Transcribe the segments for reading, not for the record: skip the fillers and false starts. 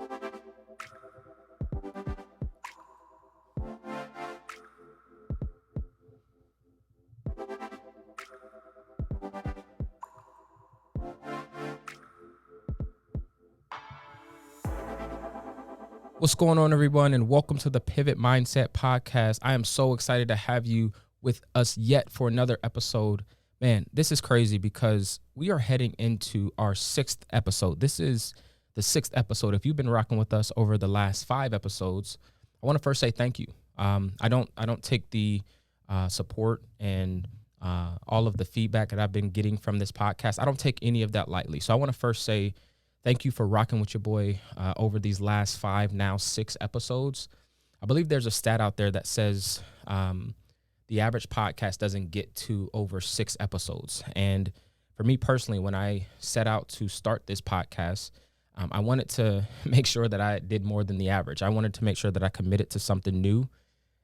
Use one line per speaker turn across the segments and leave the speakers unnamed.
What's going on, everyone, and welcome to the Pivot Mindset Podcast. I am so excited to have you with us yet for another episode. Man, this is crazy because we are heading into our 6th episode. This is the 6th episode. If you've been rocking with us over the last 5 episodes, I want to first say thank you. I don't take the support and all of the feedback that I've been getting from this podcast. I don't take any of that lightly. So I want to first say thank you for rocking with your boy over these last 5, now 6 episodes. I believe there's a stat out there that says the average podcast doesn't get to over 6 episodes. And for me personally, when I set out to start this podcast, I wanted to make sure that I did more than the average. I wanted to make sure that I committed to something new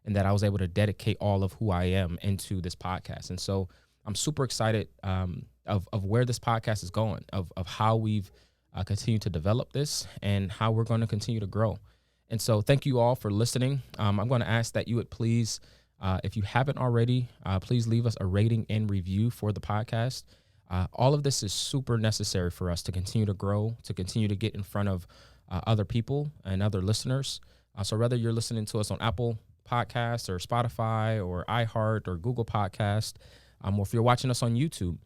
and that I was able to dedicate all of who I am into this podcast. And so I'm super excited of where this podcast is going, of how we've continue to develop this and how we're going to continue to grow. And so thank you all for listening. I'm going to ask that you would please, if you haven't already, please leave us a rating and review for the podcast. All of this is super necessary for us to continue to grow, to continue to get in front of other people and other listeners. So whether you're listening to us on Apple Podcasts or Spotify or iHeart or Google Podcast, or if you're watching us on YouTube,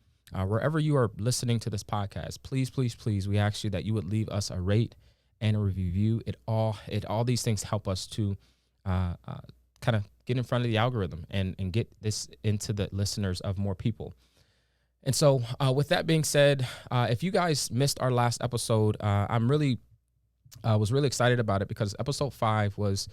wherever you are listening to this podcast, please, we ask you that you would leave us a rate and a review. All these things help us to kind of get in front of the algorithm and get this into the listeners of more people. And so with that being said, if you guys missed our last episode, was really excited about it because episode 5 was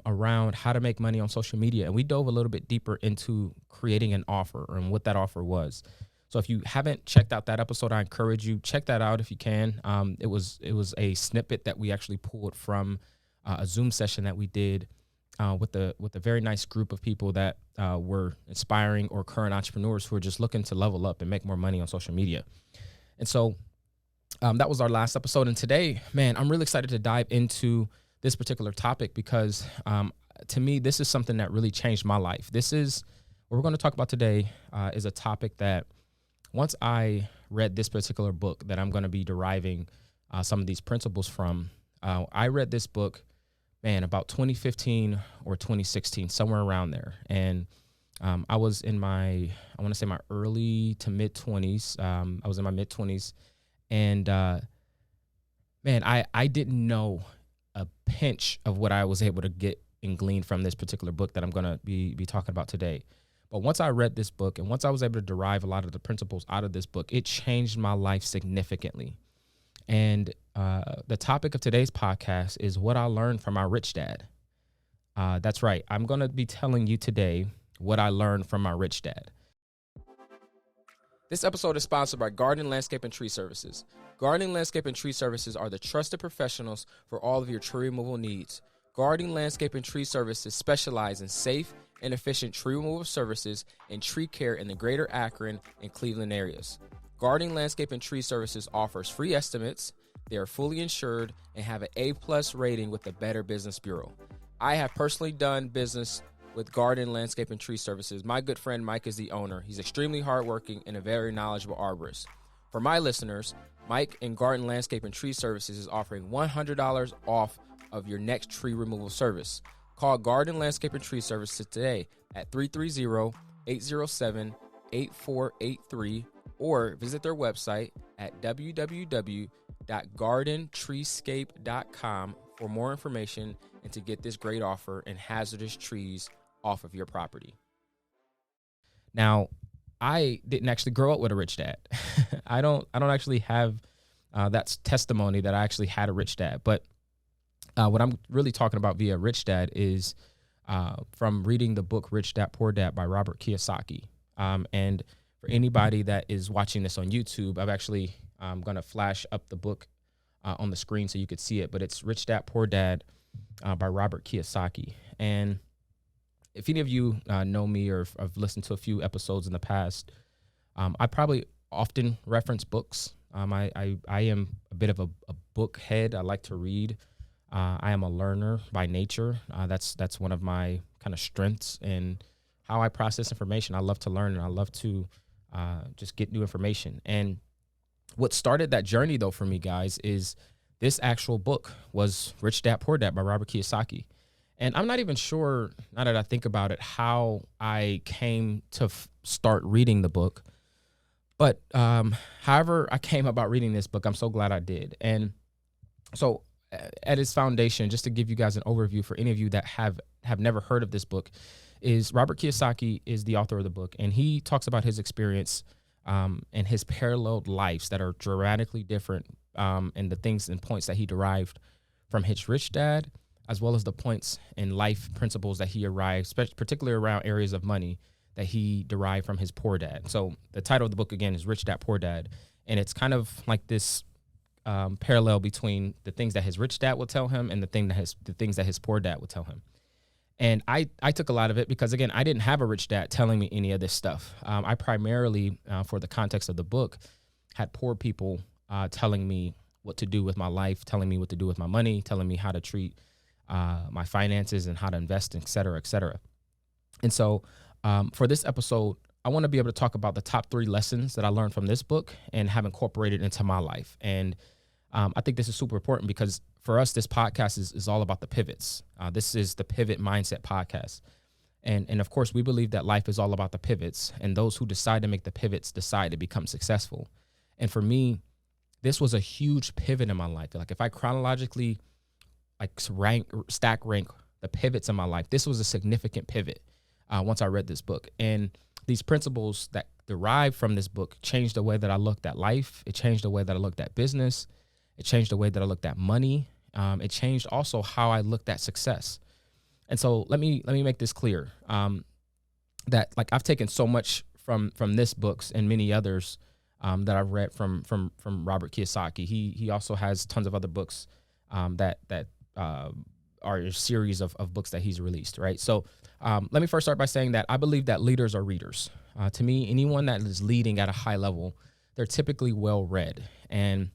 around how to make money on social media. And we dove a little bit deeper into creating an offer and what that offer was. So if you haven't checked out that episode, I encourage you, check that out if you can. It was a snippet that we actually pulled from a Zoom session that we did with a very nice group of people that were inspiring or current entrepreneurs who are just looking to level up and make more money on social media. And so that was our last episode. And today, man, I'm really excited to dive into this particular topic because to me, this is something that really changed my life. What we're going to talk about today is a topic that once I read this particular book that I'm going to be deriving some of these principles from, I read this book, man, about 2015 or 2016, somewhere around there. And I was in my early to mid 20s. I was in my mid 20s. And man, I didn't know a pinch of what I was able to get and glean from this particular book that I'm going to be talking about today. But once I read this book and once I was able to derive a lot of the principles out of this book, it changed my life significantly. And the topic of today's podcast is what I learned from my rich dad. That's right. I'm going to be telling you today what I learned from my rich dad. This episode is sponsored by Garden, Landscape, and Tree Services. Gardening, Landscape, and Tree Services are the trusted professionals for all of your tree removal needs. Gardening, Landscape, and Tree Services specialize in safe and efficient tree removal services and tree care in the greater Akron and Cleveland areas. Gardening, Landscape, and Tree Services offers free estimates. They are fully insured and have an A+ rating with the Better Business Bureau. I have personally done business with Garden, Landscape, and Tree Services. My good friend Mike is the owner. He's extremely hardworking and a very knowledgeable arborist. For my listeners, Mike and Garden, Landscape, and Tree Services is offering $100 off of your next tree removal service. Call Garden, Landscape, and Tree Services today at 330-807-8483 or visit their website at www.gardentreescape.com for more information and to get this great offer and hazardous trees off of your property. Now, I didn't actually grow up with a rich dad. I don't actually have that testimony that I actually had a rich dad, but what I'm really talking about via rich dad is from reading the book Rich Dad, Poor Dad by Robert Kiyosaki. And for anybody that is watching this on YouTube, I'm going to flash up the book on the screen so you could see it, but it's Rich Dad, Poor Dad by Robert Kiyosaki. And if any of you know me or have listened to a few episodes in the past, I probably often reference books I am a bit of a book head. I like to read. I am a learner by nature. That's one of my kind of strengths in how I process information. I love to learn and I love to just get new information. And what started that journey though for me, guys, is this actual book was Rich Dad Poor Dad by Robert Kiyosaki. And I'm not even sure, now that I think about it, how I came to start reading the book. But however I came about reading this book, I'm so glad I did. And so at its foundation, just to give you guys an overview for any of you that have never heard of this book, is Robert Kiyosaki is the author of the book. And he talks about his experience and his paralleled lives that are dramatically different, and the things and points that he derived from his rich dad, as well as the points and life principles that he arrived, particularly around areas of money that he derived from his poor dad. So the title of the book, again, is Rich Dad, Poor Dad. And it's kind of like this parallel between the things that his rich dad will tell him and the things that his poor dad would tell him. And I took a lot of it because, again, I didn't have a rich dad telling me any of this stuff. I primarily, for the context of the book, had poor people telling me what to do with my life, telling me what to do with my money, telling me how to treat my finances and how to invest, et cetera, et cetera. And so for this episode, I want to be able to talk about the top 3 lessons that I learned from this book and have incorporated into my life. And I think this is super important because for us, this podcast is all about the pivots. This is the Pivot Mindset Podcast. And of course, we believe that life is all about the pivots, and those who decide to make the pivots decide to become successful. And for me, this was a huge pivot in my life. Like if I chronologically stack rank the pivots in my life, this was a significant pivot once I read this book. And these principles that derived from this book changed the way that I looked at life. It changed the way that I looked at business. It changed the way that I looked at money. It changed also how I looked at success. And so let me make this clear, that like I've taken so much from this books and many others that I've read from Robert Kiyosaki. He also has tons of other books that are a series of books that he's released, right? So let me first start by saying that I believe that leaders are readers. To me, anyone that is leading at a high level, they're typically well-read. And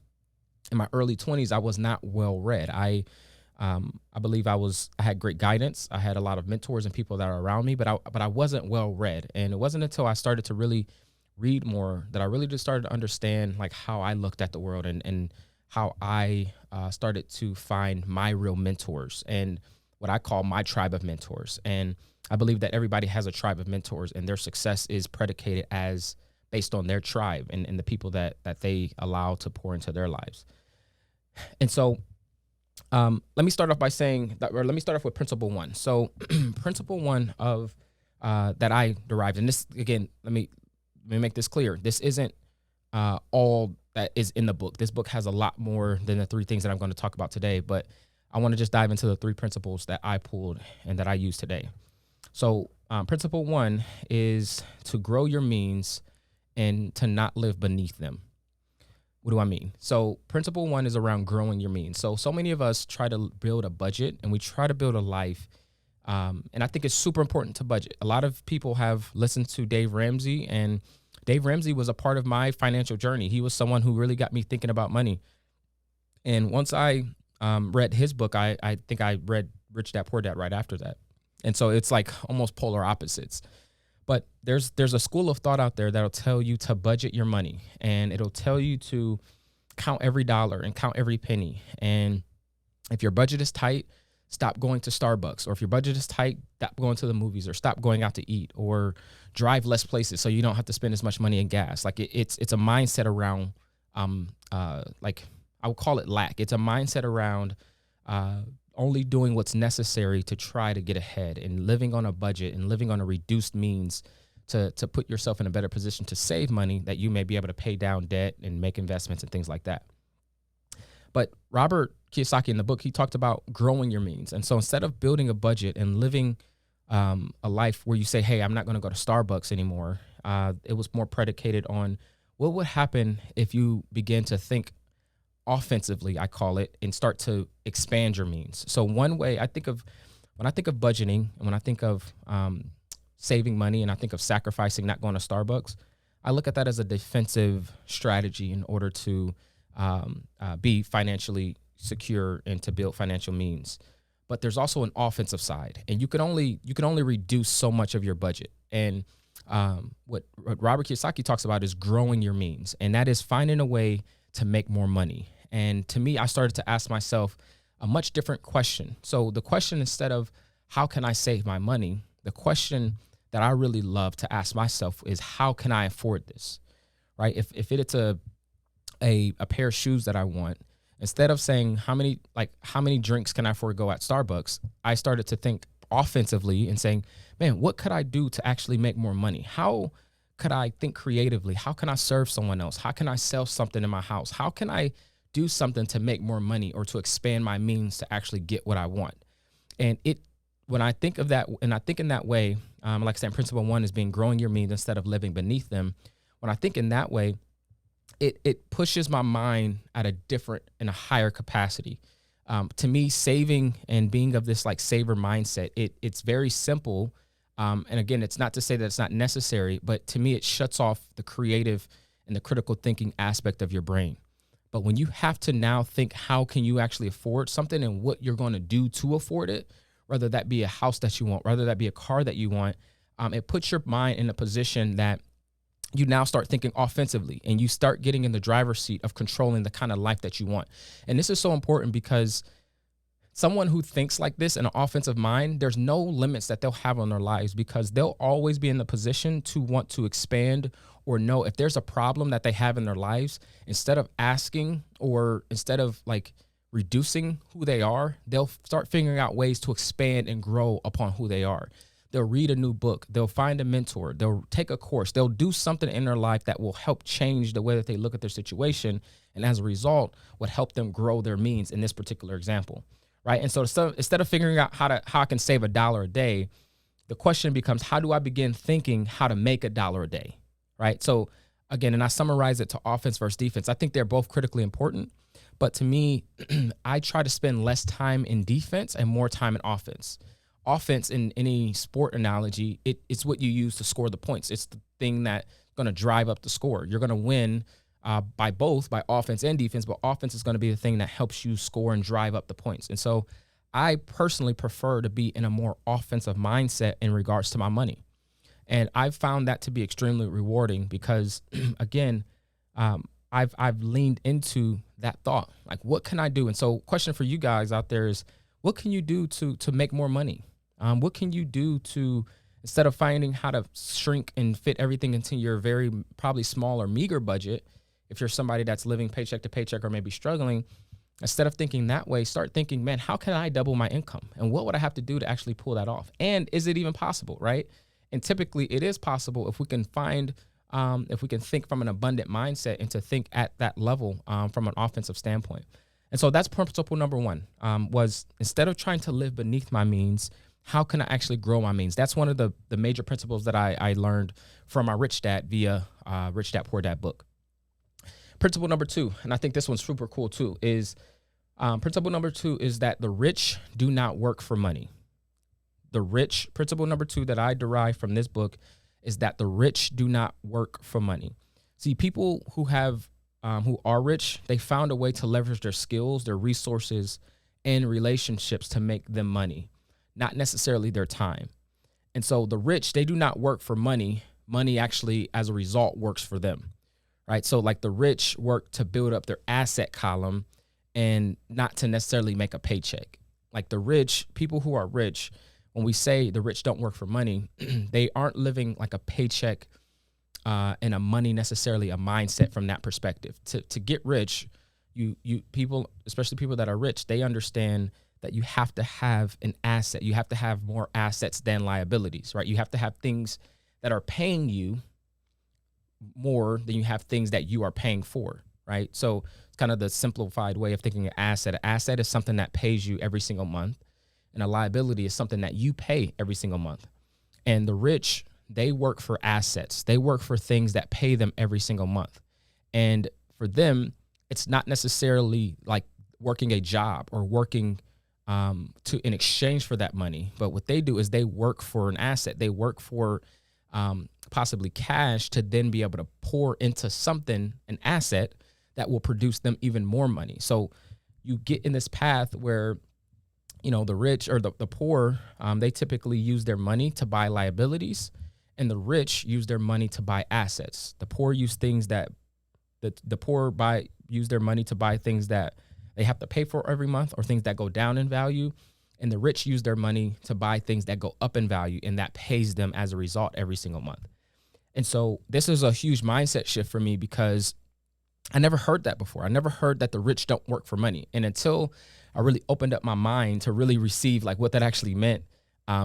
in my early 20s, I was not well-read. I believe I had great guidance. I had a lot of mentors and people that are around me, but I wasn't well-read. And it wasn't until I started to really read more that I really just started to understand like how I looked at the world and how I started to find my real mentors and what I call my tribe of mentors. And I believe that everybody has a tribe of mentors, and their success is predicated based on their tribe and the people that they allow to pour into their lives. And so let me start off by saying that, or let me start off with principle 1. So principle 1 of that I derived, and this, again, let me make this clear. This isn't all that is in the book. This book has a lot more than the 3 things that I'm going to talk about today, but I want to just dive into the 3 principles that I pulled and that I use today. So principle 1 is to grow your means and to not live beneath them. What do I mean? So principle 1 is around growing your means. So many of us try to build a budget and we try to build a life. And I think it's super important to budget. A lot of people have listened to Dave Ramsey, and Dave Ramsey was a part of my financial journey. He was someone who really got me thinking about money. And once I read his book, I think I read Rich Dad Poor Dad right after that. And so it's like almost polar opposites. But there's a school of thought out there that'll tell you to budget your money, and it'll tell you to count every dollar and count every penny. And if your budget is tight, stop going to Starbucks. Or if your budget is tight, stop going to the movies, or stop going out to eat, or drive less places so you don't have to spend as much money in gas. Like it's a mindset around like I would call it lack. It's a mindset around only doing what's necessary to try to get ahead, and living on a budget and living on a reduced means to put yourself in a better position to save money that you may be able to pay down debt and make investments and things like that. But Robert Kiyosaki in the book, he talked about growing your means. And so instead of building a budget and living a life where you say, hey, I'm not going to go to Starbucks anymore, it was more predicated on what would happen if you begin to think offensively, I call it, and start to expand your means. So one way when I think of budgeting, and when I think of saving money, and I think of sacrificing not going to Starbucks, I look at that as a defensive strategy in order to be financially secure and to build financial means. But there's also an offensive side, and you can only reduce so much of your budget. And what Robert Kiyosaki talks about is growing your means, and that is finding a way to make more money. And to me, I started to ask myself a much different question. So the question, instead of how can I save my money, the question that I really love to ask myself is, how can I afford this? Right? If it's a pair of shoes that I want, instead of saying how many drinks can I forego at Starbucks, I started to think offensively and saying, man, what could I do to actually make more money? How could I think creatively? How can I serve someone else? How can I sell something in my house? How can I do something to make more money or to expand my means to actually get what I want? And when I think of that, and I think in that way, like I said, principle one is being growing your means instead of living beneath them. When I think in that way, it pushes my mind at a different and a higher capacity. To me, saving and being of this like saver mindset, it's very simple. And again, it's not to say that it's not necessary, but to me, it shuts off the creative and the critical thinking aspect of your brain. But when you have to now think, how can you actually afford something and what you're going to do to afford it, whether that be a house that you want, whether that be a car that you want, it puts your mind in a position that you now start thinking offensively, and you start getting in the driver's seat of controlling the kind of life that you want. And this is so important because someone who thinks like this in an offensive mind, there's no limits that they'll have on their lives, because they'll always be in the position to want to expand or know if there's a problem that they have in their lives. Instead of asking, or instead of like reducing who they are, they'll start figuring out ways to expand and grow upon who they are. They'll read a new book. They'll find a mentor. They'll take a course. They'll do something in their life that will help change the way that they look at their situation. And as a result, would help them grow their means in this particular example. Right. And so instead of figuring out how I can save $1 a day, the question becomes, how do I begin thinking how to make $1 a day? Right. So again, and I summarize it to offense versus defense. I think they're both critically important. But to me, I try to spend less time in defense and more time in offense. Offense, in any sport analogy, it's what you use to score the points. It's the thing that's going to drive up the score. You're going to win by offense and defense, but offense is going to be the thing that helps you score and drive up the points. And so I personally prefer to be in a more offensive mindset in regards to my money. And I've found that to be extremely rewarding because, again, I've leaned into that thought. Like, what can I do? And so question for you guys out there is, what can you do to make more money? What can you do to, instead of finding how to shrink and fit everything into your very probably small or meager budget, if you're somebody that's living paycheck to paycheck or maybe struggling, instead of thinking that way, start thinking, man, how can I double my income? And what would I have to do to actually pull that off? And is it even possible, right? And typically it is possible if we can think from an abundant mindset and to think at that level from an offensive standpoint. And so that's principle number one, was instead of trying to live beneath my means, how can I actually grow my means? That's one of the major principles that I learned from my Rich Dad via Rich Dad Poor Dad book. Principle number two, and I think this one's super cool too, is principle number two is that the rich do not work for money. Principle number two that I derive from this book is that the rich do not work for money. See, people who are rich, they found a way to leverage their skills, their resources, and relationships to make them money, not necessarily their time. And so the rich, they do not work for money. Money actually, as a result, works for them, right? So like the rich work to build up their asset column and not to necessarily make a paycheck. Like the rich, people who are rich, when we say the rich don't work for money, they aren't living like a paycheck and a money necessarily a mindset from that perspective. To get rich, you people, especially people that are rich, they understand that you have to have an asset. You have to have more assets than liabilities, right? You have to have things that are paying you more than you have things that you are paying for, right? So it's kind of the simplified way of thinking an asset. An asset is something that pays you every single month, and a liability is something that you pay every single month. And the rich, they work for assets. They work for things that pay them every single month. And for them, it's not necessarily like working a job or working in exchange for that money. But what they do is they work for an asset. They work for possibly cash to then be able to pour into something, an asset that will produce them even more money. So you get in this path where, the rich or the poor, they typically use their money to buy liabilities, and the rich use their money to buy assets. The poor use things that the poor use their money to buy things that they have to pay for every month or things that go down in value. And the rich use their money to buy things that go up in value, and that pays them as a result every single month. And so this is a huge mindset shift for me because I never heard that before. I never heard that the rich don't work for money. And until I really opened up my mind to really receive like what that actually meant,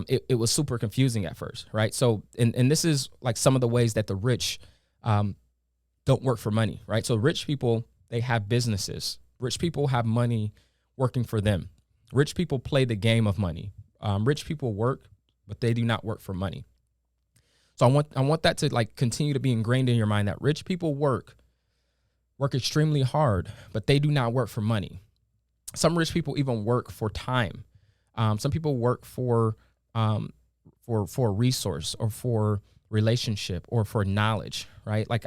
it was super confusing at first, right? So, and this is like some of the ways that the rich don't work for money, right? So rich people, they have businesses. Rich people have money working for them. Rich people play the game of money. Rich people work, but they do not work for money. So I want that to like continue to be ingrained in your mind that rich people work extremely hard, but they do not work for money. Some rich people even work for time. Some people work for a resource or for relationship or for knowledge, right? Like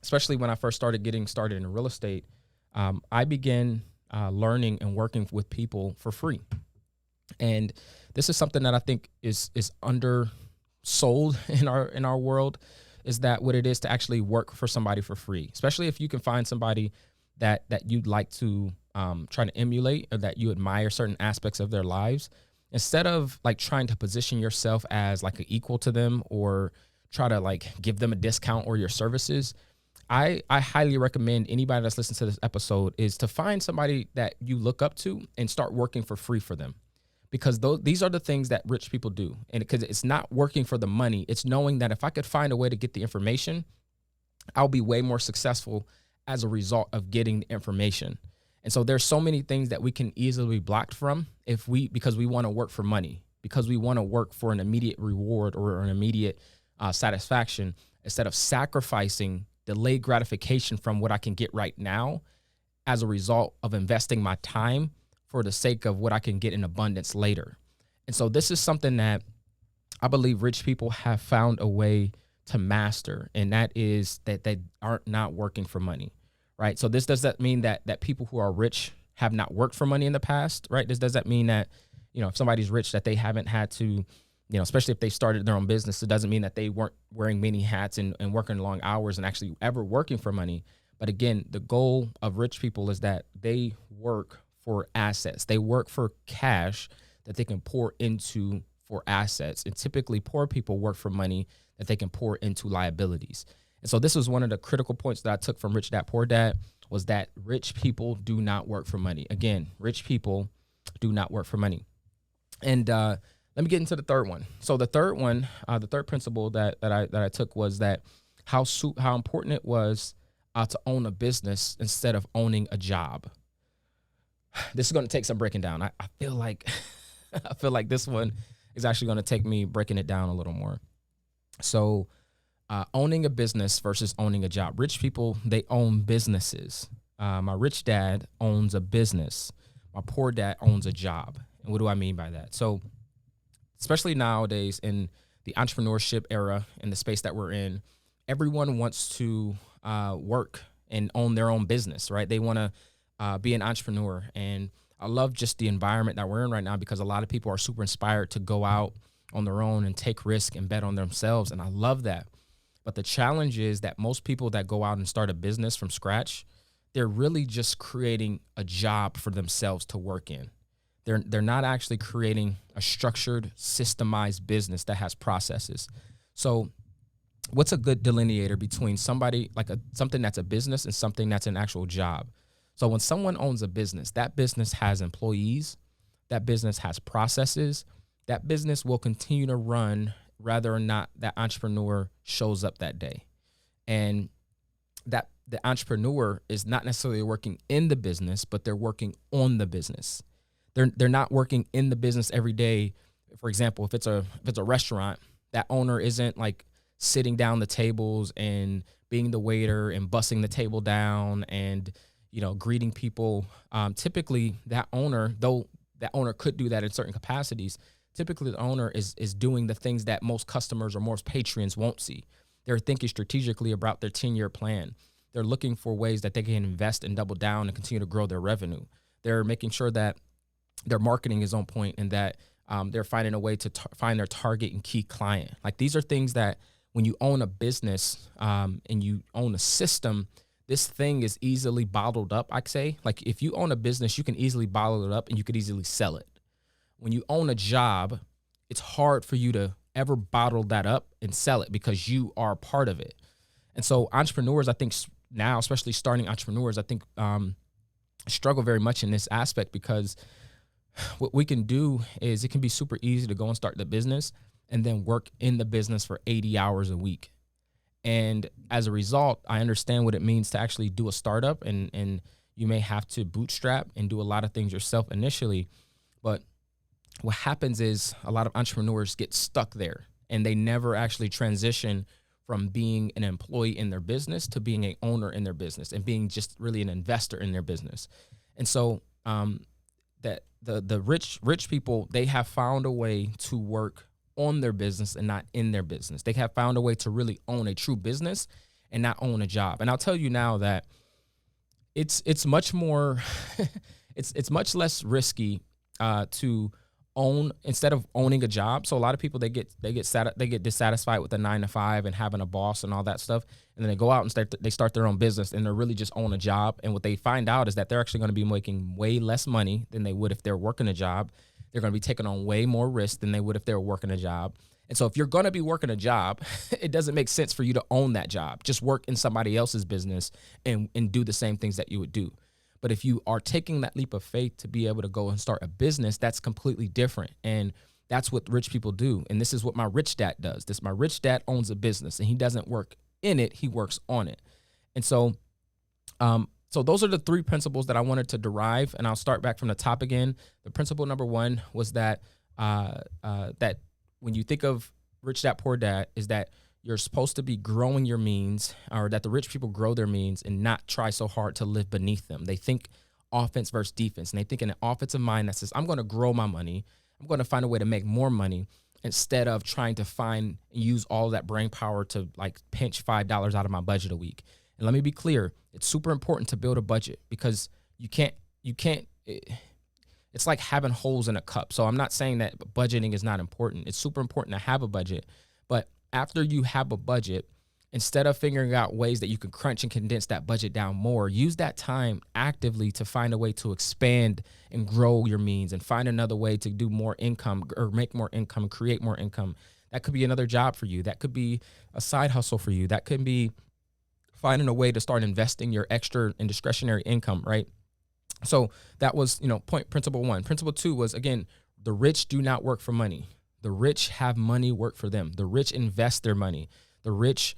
especially when I first started getting started in real estate, I began learning and working with people for free. And this is something that I think is undersold in our world, is that what it is to actually work for somebody for free, especially if you can find somebody that you'd like to try to emulate or that you admire certain aspects of their lives. Instead of like trying to position yourself as like an equal to them or try to like give them a discount or your services, I highly recommend anybody that's listening to this episode is to find somebody that you look up to and start working for free for them. Because these are the things that rich people do. And because it's not working for the money, it's knowing that if I could find a way to get the information, I'll be way more successful as a result of getting the information. And so there's so many things that we can easily be blocked from because we want to work for money, because we want to work for an immediate reward or an immediate satisfaction, instead of sacrificing delayed gratification from what I can get right now as a result of investing my time for the sake of what I can get in abundance later. And so this is something that I believe rich people have found a way to master, and that is that they aren't not working for money, right? So this does that mean that people who are rich have not worked for money in the past, right? This does that mean that, if somebody's rich, that they haven't had to, especially if they started their own business, it doesn't mean that they weren't wearing many hats and working long hours and actually ever working for money. But again, the goal of rich people is that they work for assets. They work for cash that they can pour into for assets. And typically poor people work for money that they can pour into liabilities. And so this was one of the critical points that I took from Rich Dad Poor Dad, was that rich people do not work for money. Again, rich people do not work for money. And let me get into the third one. So the third one, the third principle that I took was that how important it was to own a business instead of owning a job. This is going to take some breaking down. I feel like I feel like this one is actually going to take me breaking it down a little more. So owning a business versus owning a job. Rich people, they own businesses. My rich dad owns a business. My poor dad owns a job. And what do I mean by that? So especially nowadays in the entrepreneurship era, in the space that we're in, everyone wants to work and own their own business, right? They want to be an entrepreneur. And I love just the environment that we're in right now, because a lot of people are super inspired to go out on their own and take risk and bet on themselves. And I love that. But the challenge is that most people that go out and start a business from scratch, they're really just creating a job for themselves to work in. They're not actually creating a structured, systemized business that has processes. So what's a good delineator between somebody like something that's a business and something that's an actual job? So when someone owns a business, that business has employees, that business has processes, that business will continue to run whether or not that entrepreneur shows up that day. And that the entrepreneur is not necessarily working in the business, but they're working on the business. They're not working in the business every day. For example, if it's a restaurant, that owner isn't like sitting down the tables and being the waiter and bussing the table down and greeting people. Typically, that owner, though that owner could do that in certain capacities, Typically, the owner is doing the things that most customers or most patrons won't see. They're thinking strategically about their 10-year plan. They're looking for ways that they can invest and double down and continue to grow their revenue. They're making sure that their marketing is on point and that they're finding a way to find their target and key client. Like, these are things that when you own a business and you own a system, this thing is easily bottled up, I'd say. Like, if you own a business, you can easily bottle it up and you could easily sell it. When you own a job, it's hard for you to ever bottle that up and sell it because you are part of it. And so entrepreneurs, I think now, especially starting entrepreneurs, I think struggle very much in this aspect, because what we can do is it can be super easy to go and start the business and then work in the business for 80 hours a week. And as a result, I understand what it means to actually do a startup, and you may have to bootstrap and do a lot of things yourself initially. But what happens is a lot of entrepreneurs get stuck there and they never actually transition from being an employee in their business to being an owner in their business and being just really an investor in their business. And so that the rich people, they have found a way to work on their business and not in their business. They have found a way to really own a true business and not own a job. And I'll tell you now that it's much more it's much less risky to own instead of owning a job. So a lot of people, they get dissatisfied with the 9-to-5 and having a boss and all that stuff, and then they go out and they start their own business, and they're really just own a job. And what they find out is that they're actually going to be making way less money than they would if they're working a job. They're going to be taking on way more risk than they would if they were working a job. And so if you're going to be working a job, it doesn't make sense for you to own that job. Just work in somebody else's business and do the same things that you would do. But if you are taking that leap of faith to be able to go and start a business, that's completely different. And that's what rich people do. And this is what my rich dad does. My rich dad owns a business, and he doesn't work in it. He works on it. And so, so those are the three principles that I wanted to derive. And I'll start back from the top again. The principle number one was that, that when you think of rich dad, poor dad, is that you're supposed to be growing your means, or that the rich people grow their means and not try so hard to live beneath them. They think offense versus defense, and they think in an offensive mind that says, I'm going to grow my money. I'm going to find a way to make more money, instead of trying to find and use all that brain power to like pinch $5 out of my budget a week. And let me be clear, it's super important to build a budget, because it's like having holes in a cup. So I'm not saying that budgeting is not important. It's super important to have a budget, but after you have a budget, instead of figuring out ways that you can crunch and condense that budget down more, use that time actively to find a way to expand and grow your means, and find another way to do more income or make more income, create more income. That could be another job for you. That could be a side hustle for you. That could be finding a way to start investing your extra and discretionary income, right? So that was, principle one. Principle two was, again, the rich do not work for money. The rich have money work for them. The rich invest their money. The rich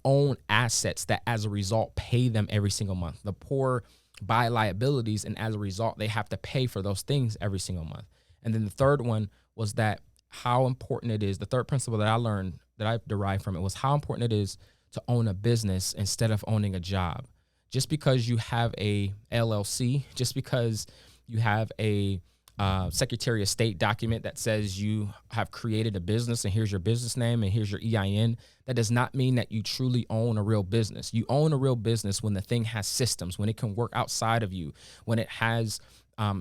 own assets that as a result pay them every single month. The poor buy liabilities, and as a result, they have to pay for those things every single month. And then the third one was that how important it is. The third principle that I learned, that I derived from it, was how important it is to own a business instead of owning a job. Just because you have a LLC, just because you have a Secretary of State document that says you have created a business and here's your business name and here's your EIN, that does not mean that you truly own a real business. You own a real business when the thing has systems, when it can work outside of you, when it has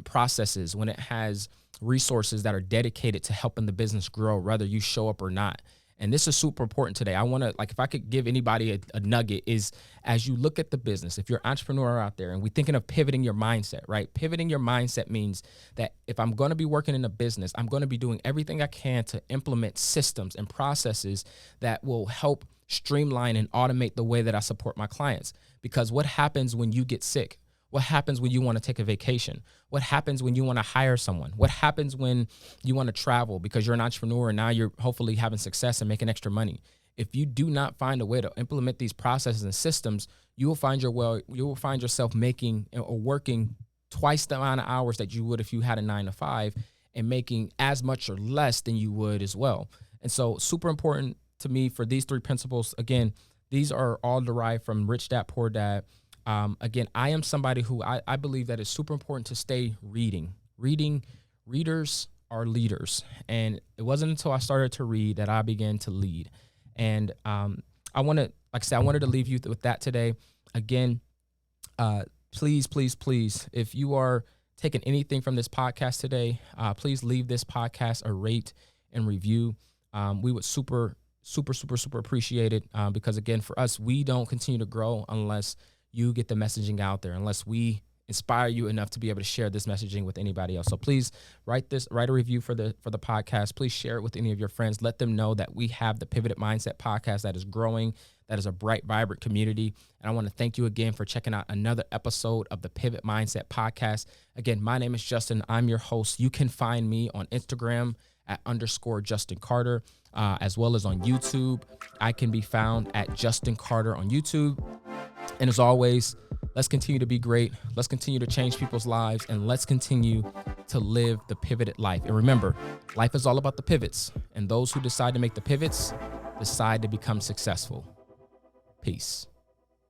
processes, when it has resources that are dedicated to helping the business grow, whether you show up or not. And this is super important today. I want to, if I could give anybody a nugget, is as you look at the business, if you're an entrepreneur out there and we're thinking of pivoting your mindset, right? Pivoting your mindset means that if I'm going to be working in a business, I'm going to be doing everything I can to implement systems and processes that will help streamline and automate the way that I support my clients. Because what happens when you get sick? What happens when you want to take a vacation? What happens when you want to hire someone? What happens when you want to travel because you're an entrepreneur and now you're hopefully having success and making extra money? If you do not find a way to implement these processes and systems, you will find yourself making or working twice the amount of hours that you would if you had a 9-to-5, and making as much or less than you would as well. And so super important to me for these three principles. Again, these are all derived from Rich Dad, Poor Dad. Again, I am somebody who I believe that it's super important to stay reading. Readers are leaders. And it wasn't until I started to read that I began to lead. And I want to, like I said, I wanted to leave you with that today. Again, please, please, please, if you are taking anything from this podcast today, please leave this podcast a rate and review. We would super appreciate it, because again, for us, we don't continue to grow unless you get the messaging out there, unless we inspire you enough to be able to share this messaging with anybody else. So please write a review for the podcast. Please share it with any of your friends. Let them know that we have the Pivoted Mindset podcast that is growing, that is a bright, vibrant community. And I want to thank you again for checking out another episode of the Pivot Mindset podcast. Again, my name is Justin. I'm your host. You can find me on Instagram at _Justin Carter, as well as on YouTube. I can be found at Justin Carter on YouTube. And as always, let's continue to be great. Let's continue to change people's lives, and let's continue to live the pivoted life. And remember, life is all about the pivots, and those who decide to make the pivots decide to become successful. Peace.